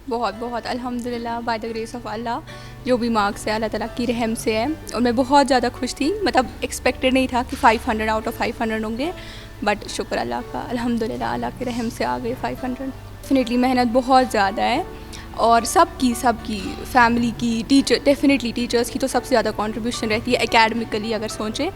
بہت بہت الحمدللہ بائی دا گریس آف اللہ جو بھی مارکس ہے اللہ تعالیٰ کی رحم سے ہے, اور میں بہت زیادہ خوش تھی, مطلب ایکسپیکٹڈ نہیں تھا کہ 500 آؤٹ آف 500 ہوں گے, بٹ شکر اللہ کا, الحمدللہ اللہ کے رحم سے آ گئے 500. ڈیفینیٹلی محنت بہت زیادہ ہے, اور سب کی فیملی کی, ڈیفینیٹلی ٹیچرس کی تو سب سے زیادہ کنٹریبیوشن رہتی ہے اکیڈمیکلی اگر سوچیں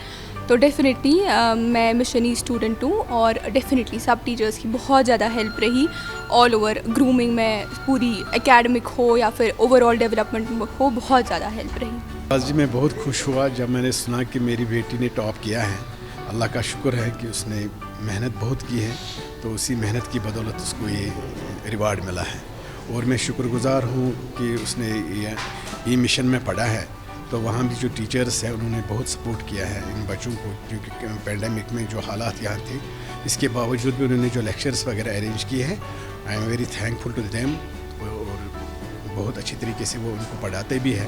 تو. ڈیفینیٹلی میں مشنی اسٹوڈنٹ ہوں, اور ڈیفینیٹلی سب ٹیچرس کی بہت زیادہ ہیلپ رہی آل اوور گرومنگ میں, پوری اکیڈمک ہو یا پھر اوور آل ڈیولپمنٹ ہو, بہت زیادہ ہیلپ رہی. آج جی میں بہت خوش ہوا جب میں نے سنا کہ میری بیٹی نے ٹاپ کیا ہے. اللہ کا شکر ہے کہ اس نے محنت بہت کی ہے, تو اسی محنت کی بدولت اس کو یہ ریوارڈ ملا ہے, اور میں شکر گزار ہوں کہ اس نے یہ مشن میں پڑھا ہے. تو وہاں بھی جو ٹیچرس ہیں انہوں نے بہت سپورٹ کیا ہے ان بچوں کو, کیونکہ پینڈیمک میں جو حالات یہاں تھے اس کے باوجود بھی انہوں نے جو لیکچرز وغیرہ ارینج کیے ہیں, I am very thankful to them, اور بہت اچھی طریقے سے وہ ان کو پڑھاتے بھی ہیں.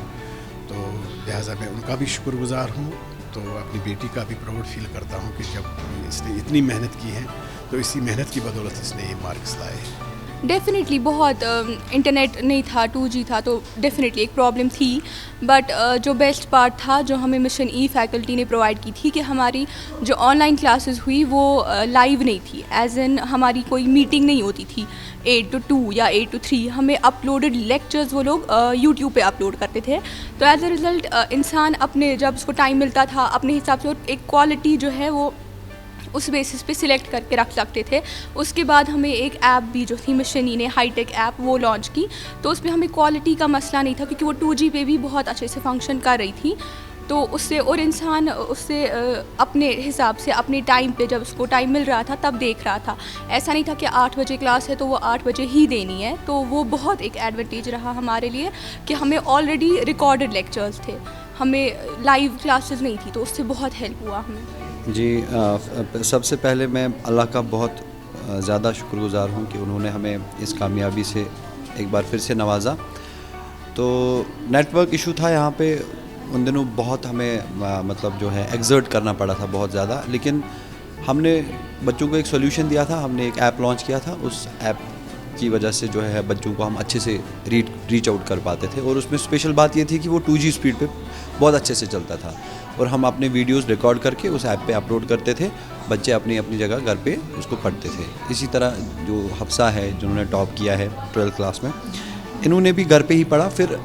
تو لہٰذا میں ان کا بھی شکر گزار ہوں, تو اپنی بیٹی کا بھی پراؤڈ فیل کرتا ہوں کہ جب اس نے اتنی محنت کی ہے تو اسی محنت کی بدولت اس نے یہ مارکس لائے ہیں. ڈیفینیٹلی بہت انٹرنیٹ نہیں تھا, 2G تھا, تو ڈیفینیٹلی ایک پرابلم تھی, بٹ جو بیسٹ پارٹ تھا جو ہمیں مشن ای فیکلٹی نے پرووائڈ کی تھی کہ ہماری جو آن لائن کلاسز ہوئی وہ لائیو نہیں تھی, ایز ان ہماری کوئی میٹنگ نہیں ہوتی تھی 8 to 2 یا 8 to 3, ہمیں اپلوڈڈ لیکچرز وہ لوگ یوٹیوب پہ اپلوڈ کرتے تھے. تو ایز اے ریزلٹ انسان اپنے جب اس کو ٹائم ملتا تھا اپنے حساب سے ایک کوالٹی جو ہے وہ اس بیسس پہ سلیکٹ کر کے رکھ سکتے تھے. اس کے بعد ہمیں ایک ایپ بھی جو تھی مشنی نے ہائی ٹیک ایپ وہ لانچ کی, تو اس میں ہمیں کوالٹی کا مسئلہ نہیں تھا کیونکہ وہ 2G پہ بھی بہت اچھے سے فنکشن کر رہی تھی. تو اس سے اور انسان اس سے اپنے حساب سے اپنے ٹائم پہ جب اس کو ٹائم مل رہا تھا تب دیکھ رہا تھا. ایسا نہیں تھا کہ 8 بجے کلاس ہے تو وہ 8 بجے ہی دینی ہے. تو وہ بہت ایک ایڈوانٹیج رہا ہمارے لیے کہ ہمیں آلریڈی ریکارڈڈ لیکچرز تھے, ہمیں لائیو کلاسز نہیں تھی, تو اس سے بہت ہیلپ ہوا ہمیں. جی سب سے پہلے میں اللہ کا بہت زیادہ شکر گزار ہوں کہ انہوں نے ہمیں اس کامیابی سے ایک بار پھر سے نوازا. تو نیٹ ورک ایشو تھا یہاں پہ ان دنوں, بہت ہمیں مطلب جو ہے ایگزرٹ کرنا پڑا تھا بہت زیادہ, لیکن ہم نے بچوں کو ایک سولوشن دیا تھا, ہم نے ایک ایپ لانچ کیا تھا. اس ایپ کی وجہ سے جو ہے بچوں کو ہم اچھے سے ریچ آؤٹ کر پاتے تھے, اور اس میں اسپیشل بات یہ تھی کہ وہ 2G اسپیڈ پہ بہت اچھے سے چلتا تھا, اور ہم اپنے ویڈیوز ریکارڈ کر کے اس ایپ پہ اپلوڈ کرتے تھے, بچے اپنی اپنی جگہ گھر پہ اس کو پڑھتے تھے. اسی طرح جو حفصہ ہے جنہوں نے ٹاپ کیا ہے 12th کلاس میں, انہوں نے بھی گھر پہ ہی پڑھا. پھر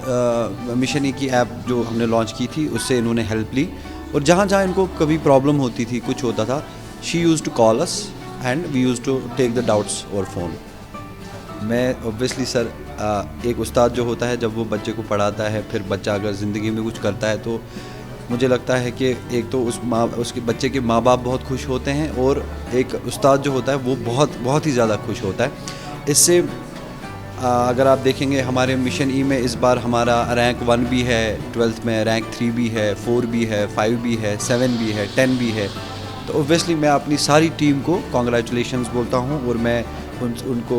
مشنی کی ایپ جو ہم نے لانچ کی تھی اس سے انہوں نے ہیلپ لی, اور جہاں جہاں ان کو کبھی پرابلم ہوتی تھی, کچھ ہوتا تھا, she used to call us and we used to take the doubts over phone. میں اوبویسلی سر ایک استاد جو ہوتا ہے جب وہ بچے کو پڑھاتا ہے, پھر بچہ اگر زندگی میں کچھ کرتا ہے تو مجھے لگتا ہے کہ ایک تو اس کے بچے کے ماں باپ بہت خوش ہوتے ہیں, اور ایک استاد جو ہوتا ہے وہ بہت ہی زیادہ خوش ہوتا ہے. اس سے اگر آپ دیکھیں گے ہمارے مشن ای میں اس بار ہمارا رینک 1 بھی ہے, 12th میں رینک 3 بھی ہے, 4 بھی ہے, 5 بھی ہے, 7 بھی ہے, 10 بھی ہے. تو اوبویسلی میں اپنی ساری ٹیم کو کانگریچولیشنز بولتا ہوں, اور میں ان کو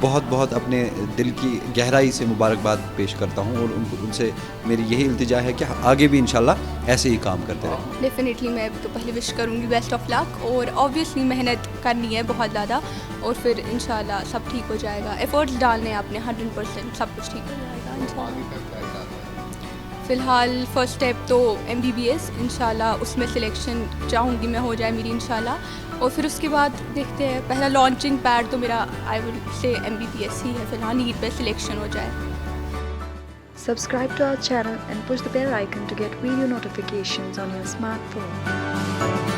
بہت اپنے دل کی گہرائی سے مبارکباد پیش کرتا ہوں, اور ان سے میری یہی التجا ہے کہ آگے بھی انشاءاللہ ایسے ہی کام کرتے رہیں. ڈیفینیٹلی میں تو پہلے وش کروں گی بیسٹ آف لک, اور اوبویسلی محنت کرنی ہے بہت زیادہ, اور پھر انشاءاللہ سب ٹھیک ہو جائے گا. ایفرٹس ڈالنے ہیں اپنے 100%, سب کچھ ٹھیک ہو جائے گا انشاءاللہ. فی الحال فرسٹ اسٹیپ تو MBBS انشاءاللہ, اس میں سلیکشن چاہوں گی میں ہو جائے میری انشاءاللہ, اور پھر اس کے بعد دیکھتے ہیں. پہلا لانچنگ پیڈ تو میرا آئی ول سے MBBS ہی ہے فی الحال, نیٹ پہ سلیکشن ہو جائے. Subscribe to our channel and push the bell icon to get video notifications on your smartphone.